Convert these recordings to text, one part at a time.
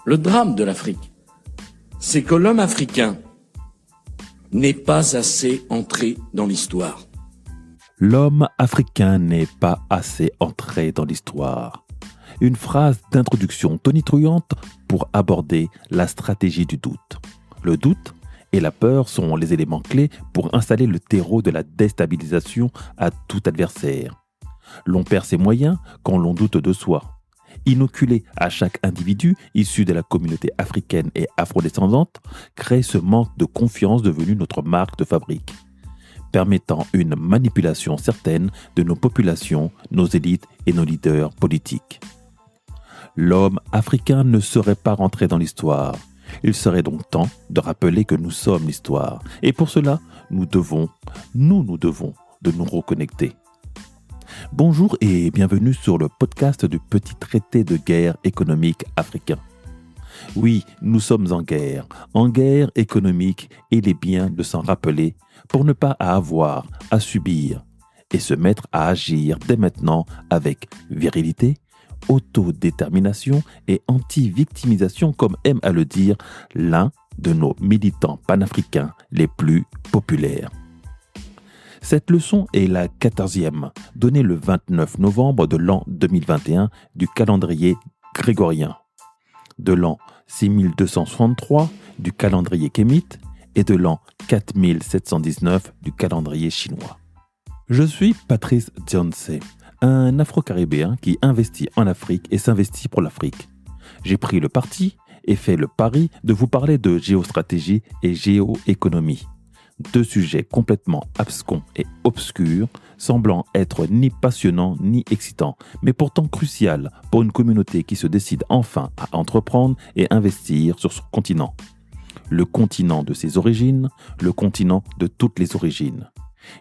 Le drame de l'Afrique, c'est que l'homme africain n'est pas assez entré dans l'histoire. L'homme africain n'est pas assez entré dans l'histoire. Une phrase d'introduction tonitruante pour aborder la stratégie du doute. Le doute et la peur sont les éléments clés pour installer le terreau de la déstabilisation à tout adversaire. L'on perd ses moyens quand l'on doute de soi. Inoculer à chaque individu issu de la communauté africaine et afrodescendante crée ce manque de confiance devenu notre marque de fabrique, permettant une manipulation certaine de nos populations, nos élites et nos leaders politiques. L'homme africain ne serait pas rentré dans l'histoire. Il serait donc temps de rappeler que nous sommes l'histoire. Et pour cela, nous devons de nous reconnecter. Bonjour et bienvenue sur le podcast du petit traité de guerre économique africain. Oui, nous sommes en guerre économique, et il est bien de s'en rappeler pour ne pas avoir à subir et se mettre à agir dès maintenant avec virilité, autodétermination et anti-victimisation, comme aime à le dire l'un de nos militants panafricains les plus populaires. Cette leçon est la 14e, donnée le 29 novembre de l'an 2021 du calendrier grégorien, de l'an 6263 du calendrier kémite et de l'an 4719 du calendrier chinois. Je suis Patrice Dionce, un Afro-Caribéen qui investit en Afrique et s'investit pour l'Afrique. J'ai pris le parti et fait le pari de vous parler de géostratégie et géoéconomie. Deux sujets complètement abscons et obscurs, semblant être ni passionnants ni excitants, mais pourtant crucial pour une communauté qui se décide enfin à entreprendre et investir sur son continent. Le continent de ses origines, le continent de toutes les origines.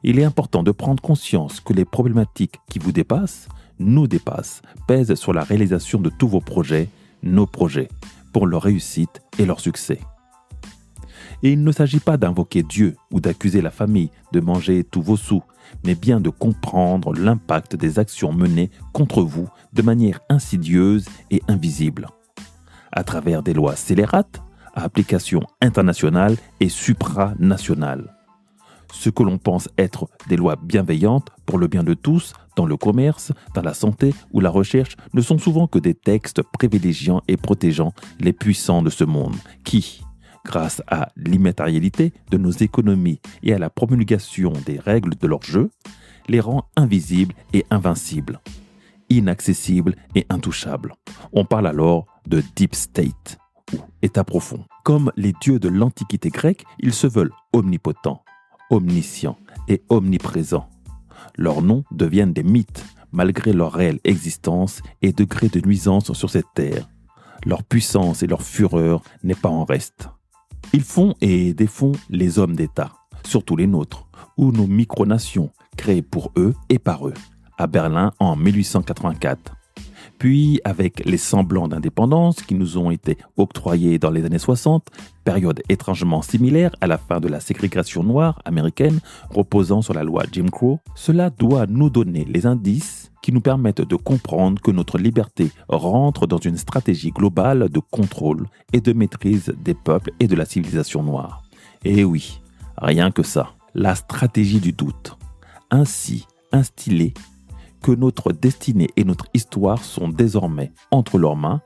Il est important de prendre conscience que les problématiques qui vous dépassent, nous dépassent, pèsent sur la réalisation de tous vos projets, nos projets, pour leur réussite et leur succès. Et il ne s'agit pas d'invoquer Dieu ou d'accuser la famille de manger tous vos sous, mais bien de comprendre l'impact des actions menées contre vous de manière insidieuse et invisible, à travers des lois scélérates, à application internationale et supranationale. Ce que l'on pense être des lois bienveillantes pour le bien de tous, dans le commerce, dans la santé ou la recherche, ne sont souvent que des textes privilégiant et protégeant les puissants de ce monde qui, grâce à l'immatérialité de nos économies et à la promulgation des règles de leur jeu, les rend invisibles et invincibles, inaccessibles et intouchables. On parle alors de Deep State, ou État profond. Comme les dieux de l'Antiquité grecque, ils se veulent omnipotents, omniscients et omniprésents. Leurs noms deviennent des mythes, malgré leur réelle existence et degré de nuisance sur cette terre. Leur puissance et leur fureur n'est pas en reste. Ils font et défont les hommes d'État, surtout les nôtres, ou nos micronations, créées pour eux et par eux, à Berlin en 1884. Puis, avec les semblants d'indépendance qui nous ont été octroyés dans les années 60, période étrangement similaire à la fin de la ségrégation noire américaine reposant sur la loi Jim Crow, cela doit nous donner les indices qui nous permettent de comprendre que notre liberté rentre dans une stratégie globale de contrôle et de maîtrise des peuples et de la civilisation noire. Et oui, rien que ça, la stratégie du doute, ainsi instillée que notre destinée et notre histoire sont désormais entre leurs mains,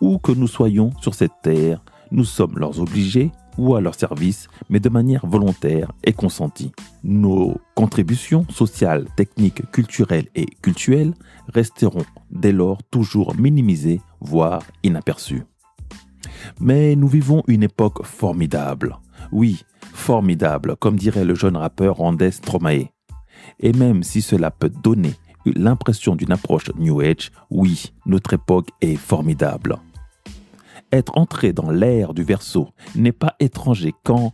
où que nous soyons sur cette terre, nous sommes leurs obligés ou à leur service, mais de manière volontaire et consentie. Nos contributions sociales, techniques, culturelles et cultuelles resteront dès lors toujours minimisées, voire inaperçues. Mais nous vivons une époque formidable. Oui, formidable, comme dirait le jeune rappeur rwandais Stromae. Et même si cela peut donner l'impression d'une approche New Age, oui, notre époque est formidable. Être entré dans l'ère du Verseau n'est pas étranger quant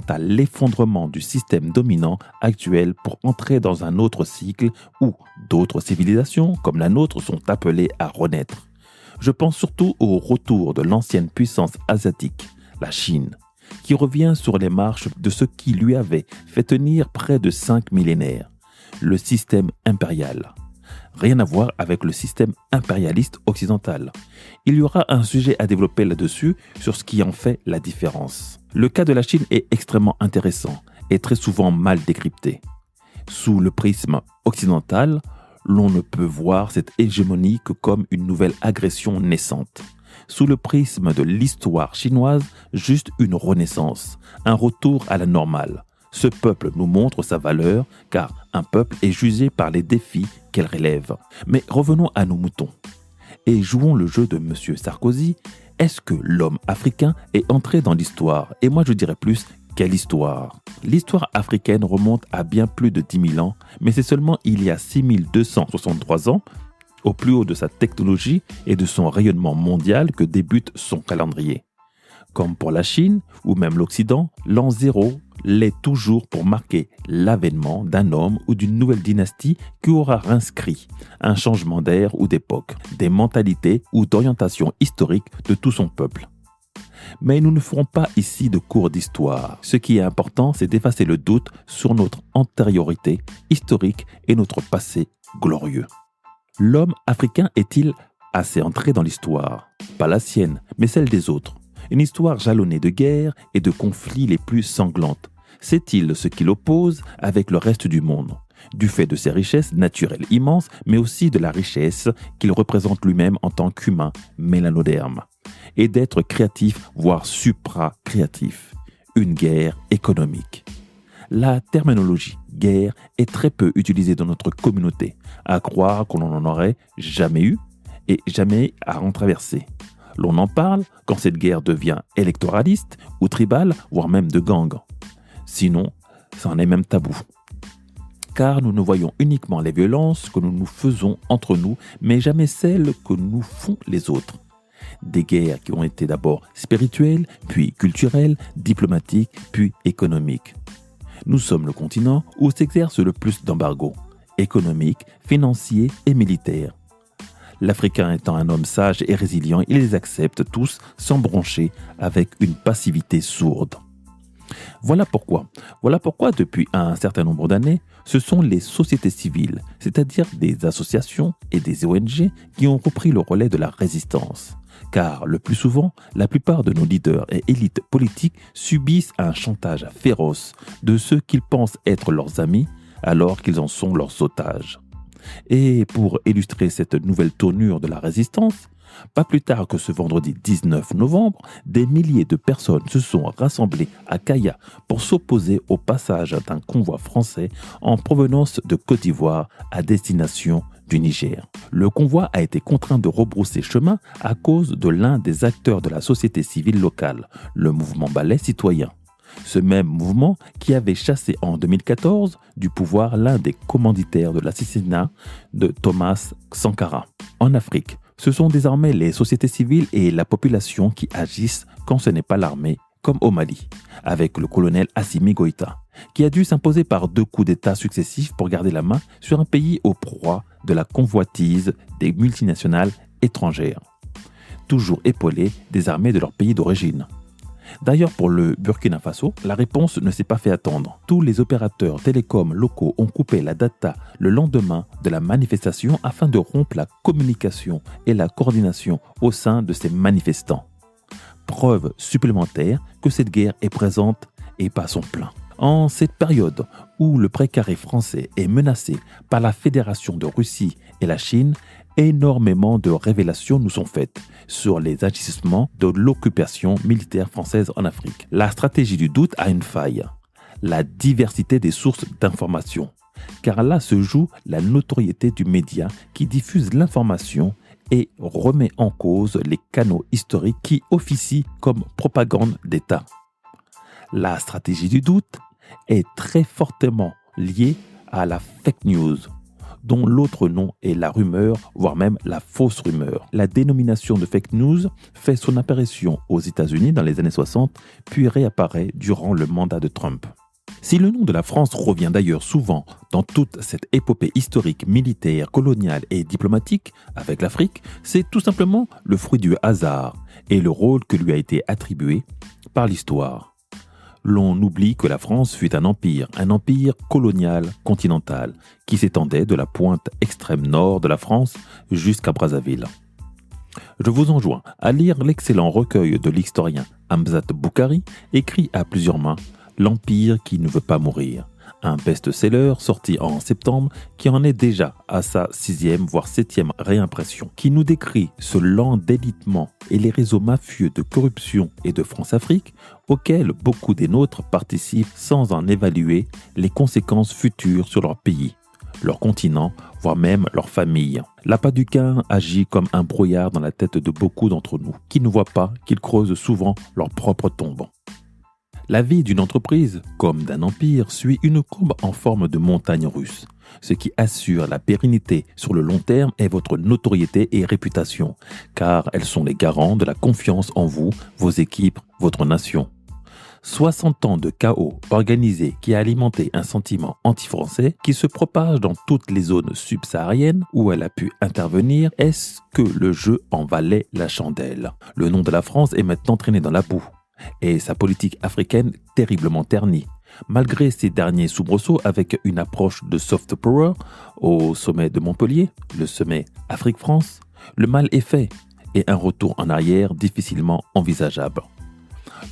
à l'effondrement du système dominant actuel pour entrer dans un autre cycle où d'autres civilisations comme la nôtre sont appelées à renaître. Je pense surtout au retour de l'ancienne puissance asiatique, la Chine, qui revient sur les marches de ce qui lui avait fait tenir près de 5 millénaires, le système impérial. Rien à voir avec le système impérialiste occidental. Il y aura un sujet à développer là-dessus sur ce qui en fait la différence. Le cas de la Chine est extrêmement intéressant et très souvent mal décrypté. Sous le prisme occidental, l'on ne peut voir cette hégémonie que comme une nouvelle agression naissante. Sous le prisme de l'histoire chinoise, juste une renaissance, un retour à la normale. Ce peuple nous montre sa valeur, car un peuple est jugé par les défis qu'elle relève. Mais revenons à nos moutons. Et jouons le jeu de M. Sarkozy. Est-ce que l'homme africain est entré dans l'histoire? Et moi je dirais plus, quelle histoire? L'histoire africaine remonte à bien plus de 10 000 ans, mais c'est seulement il y a 6263 ans, au plus haut de sa technologie et de son rayonnement mondial, que débute son calendrier. Comme pour la Chine ou même l'Occident, l'an 0 l'est toujours pour marquer l'avènement d'un homme ou d'une nouvelle dynastie qui aura inscrit un changement d'ère ou d'époque, des mentalités ou d'orientation historique de tout son peuple. Mais nous ne ferons pas ici de cours d'histoire. Ce qui est important, c'est d'effacer le doute sur notre antériorité historique et notre passé glorieux. L'homme africain est-il assez entré dans l'histoire? Pas la sienne, mais celle des autres. Une histoire jalonnée de guerres et de conflits les plus sanglantes. Sait-il ce qui l'oppose avec le reste du monde? Du fait de ses richesses naturelles immenses, mais aussi de la richesse qu'il représente lui-même en tant qu'humain mélanoderme. Et d'être créatif, voire supra-créatif. Une guerre économique. La terminologie guerre est très peu utilisée dans notre communauté, à croire qu'on n'en aurait jamais eu et jamais à en traverser. L'on en parle quand cette guerre devient électoraliste ou tribale, voire même de gang. Sinon, ça en est même tabou. Car nous ne voyons uniquement les violences que nous nous faisons entre nous, mais jamais celles que nous font les autres. Des guerres qui ont été d'abord spirituelles, puis culturelles, diplomatiques, puis économiques. Nous sommes le continent où s'exerce le plus d'embargos, économiques, financiers et militaires. L'Africain étant un homme sage et résilient, il les accepte tous sans broncher avec une passivité sourde. Voilà pourquoi depuis un certain nombre d'années, ce sont les sociétés civiles, c'est-à-dire des associations et des ONG qui ont repris le relais de la résistance. Car le plus souvent, la plupart de nos leaders et élites politiques subissent un chantage féroce de ceux qu'ils pensent être leurs amis alors qu'ils en sont leurs otages. Et pour illustrer cette nouvelle tournure de la résistance, pas plus tard que ce vendredi 19 novembre, des milliers de personnes se sont rassemblées à Kaya pour s'opposer au passage d'un convoi français en provenance de Côte d'Ivoire à destination du Niger. Le convoi a été contraint de rebrousser chemin à cause de l'un des acteurs de la société civile locale, le mouvement Balai Citoyen. Ce même mouvement qui avait chassé en 2014 du pouvoir l'un des commanditaires de l'assassinat de Thomas Sankara. En Afrique, ce sont désormais les sociétés civiles et la population qui agissent quand ce n'est pas l'armée, comme au Mali, avec le colonel Assimi Goïta, qui a dû s'imposer par 2 coups d'État successifs pour garder la main sur un pays aux proies de la convoitise des multinationales étrangères, toujours épaulées des armées de leur pays d'origine. D'ailleurs, pour le Burkina Faso, la réponse ne s'est pas fait attendre. Tous les opérateurs télécoms locaux ont coupé la data le lendemain de la manifestation afin de rompre la communication et la coordination au sein de ces manifestants. Preuve supplémentaire que cette guerre est présente et pas son plein. En cette période où le précaré français est menacé par la Fédération de Russie et la Chine, énormément de révélations nous sont faites sur les agissements de l'occupation militaire française en Afrique. La stratégie du doute a une faille, la diversité des sources d'information, car là se joue la notoriété du média qui diffuse l'information et remet en cause les canaux historiques qui officient comme propagande d'État. La stratégie du doute est très fortement liée à la fake news, dont l'autre nom est la rumeur, voire même la fausse rumeur. La dénomination de fake news fait son apparition aux États-Unis dans les années 60, puis réapparaît durant le mandat de Trump. Si le nom de la France revient d'ailleurs souvent dans toute cette épopée historique, militaire, coloniale et diplomatique avec l'Afrique, c'est tout simplement le fruit du hasard et le rôle que lui a été attribué par l'histoire. l'on oublie que la France fut un empire colonial continental, qui s'étendait de la pointe extrême nord de la France jusqu'à Brazzaville. Je vous enjoins à lire l'excellent recueil de l'historien Hamzat Boukhari, écrit à plusieurs mains, L'Empire qui ne veut pas mourir, un best-seller sorti en septembre qui en est déjà à sa 6e voire 7e réimpression, qui nous décrit ce lent délitement et les réseaux mafieux de corruption et de France-Afrique auxquels beaucoup des nôtres participent sans en évaluer les conséquences futures sur leur pays, leur continent, voire même leur famille. L'appât du gain agit comme un brouillard dans la tête de beaucoup d'entre nous, qui ne voient pas qu'ils creusent souvent leur propre tombe. La vie d'une entreprise, comme d'un empire, suit une courbe en forme de montagne russe. Ce qui assure la pérennité sur le long terme est votre notoriété et réputation, car elles sont les garants de la confiance en vous, vos équipes, votre nation. 60 ans de chaos organisé qui a alimenté un sentiment anti-français qui se propage dans toutes les zones subsahariennes où elle a pu intervenir, est-ce que le jeu en valait la chandelle? Le nom de la France est maintenant traîné dans la boue et sa politique africaine terriblement ternie. Malgré ces derniers soubresauts avec une approche de soft power au sommet de Montpellier, le sommet Afrique-France, le mal est fait et un retour en arrière difficilement envisageable.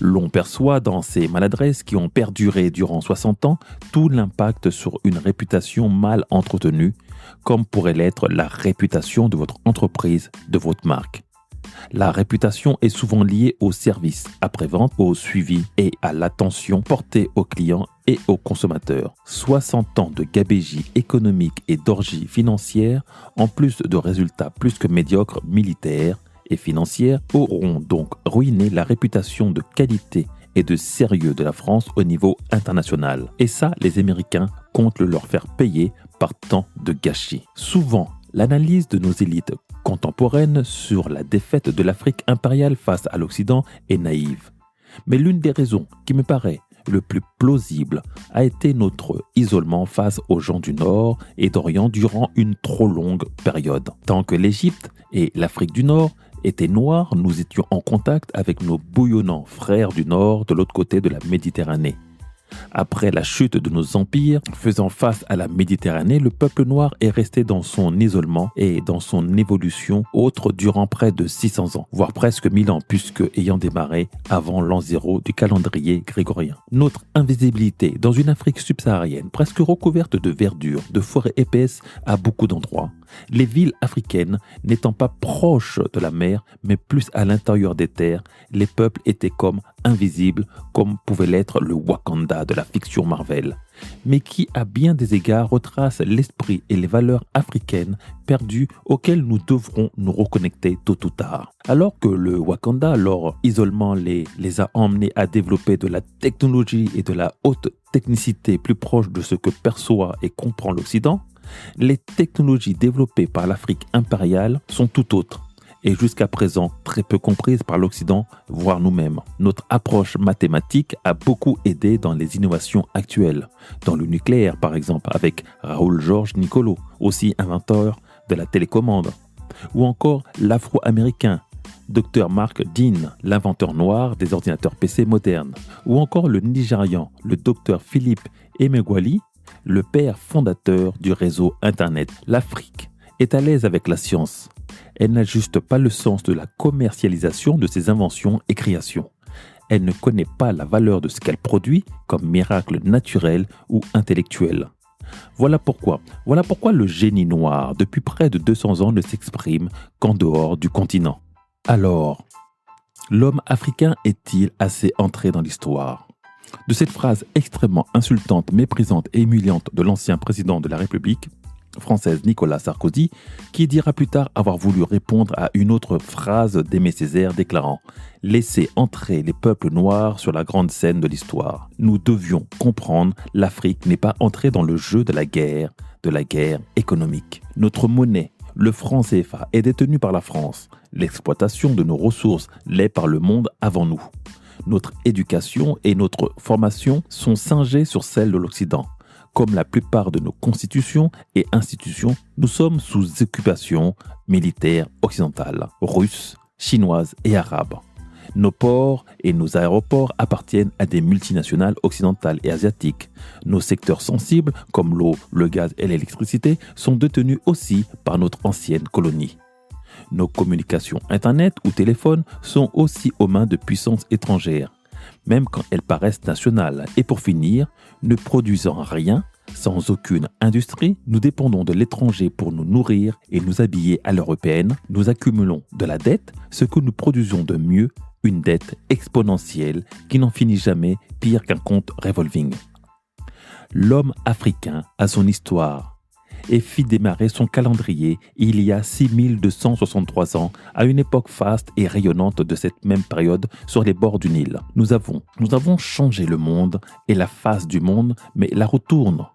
L'on perçoit dans ces maladresses qui ont perduré durant 60 ans tout l'impact sur une réputation mal entretenue, comme pourrait l'être la réputation de votre entreprise, de votre marque. La réputation est souvent liée au service après-vente, au suivi et à l'attention portée aux clients et aux consommateurs. 60 ans de gabegie économique et d'orgie financière, en plus de résultats plus que médiocres militaires et financières, auront donc ruiné la réputation de qualité et de sérieux de la France au niveau international. Et ça, les Américains comptent le leur faire payer par tant de gâchis. Souvent, l'analyse de nos élites contemporaines sur la défaite de l'Afrique impériale face à l'Occident est naïve. Mais l'une des raisons qui me paraît le plus plausible a été notre isolement face aux gens du Nord et d'Orient durant une trop longue période. Tant que l'Égypte et l'Afrique du Nord étaient noirs, nous étions en contact avec nos bouillonnants frères du Nord de l'autre côté de la Méditerranée. Après la chute de nos empires, faisant face à la Méditerranée, le peuple noir est resté dans son isolement et dans son évolution autre durant près de 600 ans, voire presque 1000 ans, puisque ayant démarré avant l'an 0 du calendrier grégorien. Notre invisibilité dans une Afrique subsaharienne presque recouverte de verdure, de forêts épaisses à beaucoup d'endroits, les villes africaines n'étant pas proches de la mer, mais plus à l'intérieur des terres, les peuples étaient comme invisibles, comme pouvait l'être le Wakanda de la fiction Marvel, mais qui à bien des égards retrace l'esprit et les valeurs africaines perdues auxquelles nous devrons nous reconnecter tôt ou tard. Alors que le Wakanda, leur isolement les a emmenés à développer de la technologie et de la haute technicité plus proche de ce que perçoit et comprend l'Occident, les technologies développées par l'Afrique impériale sont tout autres et jusqu'à présent très peu comprises par l'Occident, voire nous-mêmes. Notre approche mathématique a beaucoup aidé dans les innovations actuelles, dans le nucléaire par exemple, avec Raoul-Georges Nicolot, aussi inventeur de la télécommande, ou encore l'Afro-américain, Dr Mark Dean, l'inventeur noir des ordinateurs PC modernes, ou encore le Nigérian, le Dr Philippe Emeagwali, le père fondateur du réseau Internet. L'Afrique est à l'aise avec la science. Elle n'ajuste pas le sens de la commercialisation de ses inventions et créations. Elle ne connaît pas la valeur de ce qu'elle produit comme miracle naturel ou intellectuel. Voilà pourquoi le génie noir, depuis près de 200 ans, ne s'exprime qu'en dehors du continent. Alors, l'homme africain est-il assez entré dans l'histoire ? De cette phrase extrêmement insultante, méprisante et humiliante de l'ancien président de la République française Nicolas Sarkozy, qui dira plus tard avoir voulu répondre à une autre phrase d'Aimé Césaire déclarant « Laissez entrer les peuples noirs sur la grande scène de l'histoire. Nous devions comprendre, l'Afrique n'est pas entrée dans le jeu de la guerre économique. Notre monnaie, le franc CFA, est détenue par la France. L'exploitation de nos ressources l'est par le monde avant nous. Notre éducation et notre formation sont singées sur celles de l'Occident. Comme la plupart de nos constitutions et institutions, nous sommes sous occupation militaire occidentale, russe, chinoise et arabe. Nos ports et nos aéroports appartiennent à des multinationales occidentales et asiatiques. Nos secteurs sensibles, comme l'eau, le gaz et l'électricité, sont détenus aussi par notre ancienne colonie. Nos communications Internet ou téléphones sont aussi aux mains de puissances étrangères, même quand elles paraissent nationales. Et pour finir, ne produisant rien, sans aucune industrie, nous dépendons de l'étranger pour nous nourrir et nous habiller à l'européenne. Nous accumulons de la dette, ce que nous produisons de mieux, une dette exponentielle qui n'en finit jamais, pire qu'un compte revolving. L'homme africain a son histoire et fit démarrer son calendrier il y a 6263 ans, à une époque faste et rayonnante de cette même période sur les bords du Nil. Nous avons changé le monde et la face du monde, mais la retourne.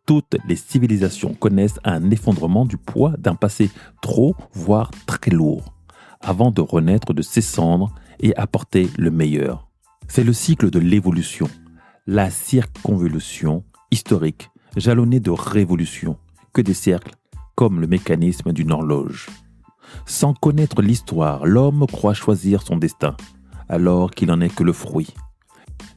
Toutes les civilisations connaissent un effondrement du poids d'un passé trop, voire très lourd, avant de renaître de ses cendres et apporter le meilleur. C'est le cycle de l'évolution, la circonvolution historique, jalonnée de révolutions, que des cercles, comme le mécanisme d'une horloge. Sans connaître l'histoire, l'homme croit choisir son destin, alors qu'il n'en est que le fruit.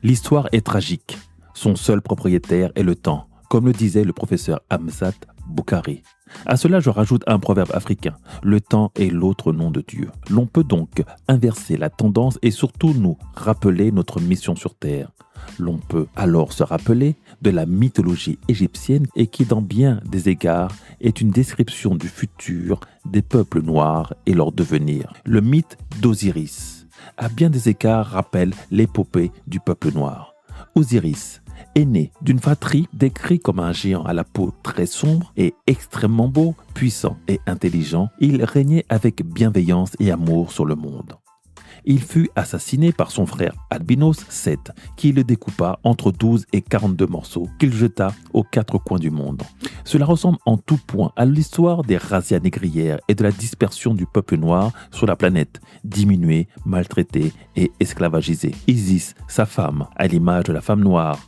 L'histoire est tragique. Son seul propriétaire est le temps, comme le disait le professeur Hamzat Boukhari. À cela, je rajoute un proverbe africain. Le temps est l'autre nom de Dieu. L'on peut donc inverser la tendance et surtout nous rappeler notre mission sur Terre. L'on peut alors se rappeler de la mythologie égyptienne et qui, dans bien des égards, est une description du futur des peuples noirs et leur devenir. Le mythe d'Osiris, à bien des égards, rappelle l'épopée du peuple noir. Osiris est né d'une fratrie décrit comme un géant à la peau très sombre et extrêmement beau, puissant et intelligent. Il régnait avec bienveillance et amour sur le monde. Il fut assassiné par son frère Albinos Seth, qui le découpa entre 12 et 42 morceaux qu'il jeta aux quatre coins du monde. Cela ressemble en tout point à l'histoire des razzias négrières et de la dispersion du peuple noir sur la planète, diminué, maltraité et esclavagisé. Isis, sa femme, à l'image de la femme noire,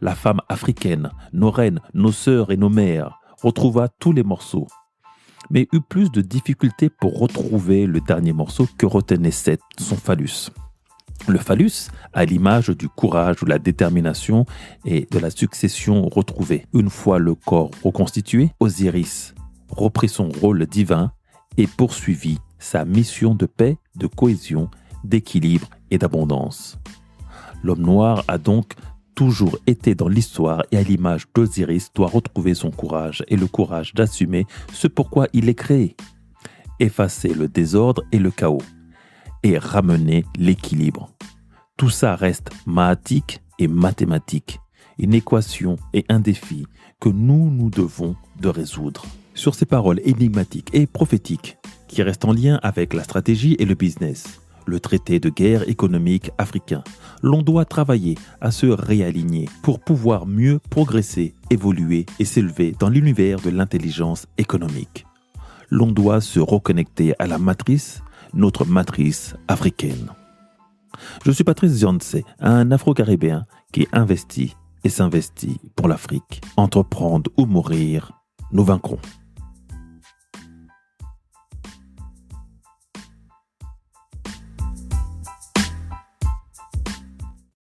la femme africaine, nos reines, nos sœurs et nos mères, retrouva tous les morceaux, mais eut plus de difficultés pour retrouver le dernier morceau que retenait Seth, son phallus. Le phallus, à l'image du courage, de la détermination et de la succession retrouvée. Une fois le corps reconstitué, Osiris reprit son rôle divin et poursuivit sa mission de paix, de cohésion, d'équilibre et d'abondance. L'homme noir a donc toujours été dans l'histoire et à l'image d'Osiris doit retrouver son courage et le courage d'assumer ce pourquoi il est créé. Effacer le désordre et le chaos et ramener l'équilibre. Tout ça reste mahatique et mathématique, une équation et un défi que nous devons de résoudre. Sur ces paroles énigmatiques et prophétiques qui restent en lien avec la stratégie et le business, le traité de guerre économique africain, l'on doit travailler à se réaligner pour pouvoir mieux progresser, évoluer et s'élever dans l'univers de l'intelligence économique. L'on doit se reconnecter à la matrice, notre matrice africaine. Je suis Patrice Zionse, un Afro-Caribéen qui investit et s'investit pour l'Afrique. Entreprendre ou mourir, nous vaincrons.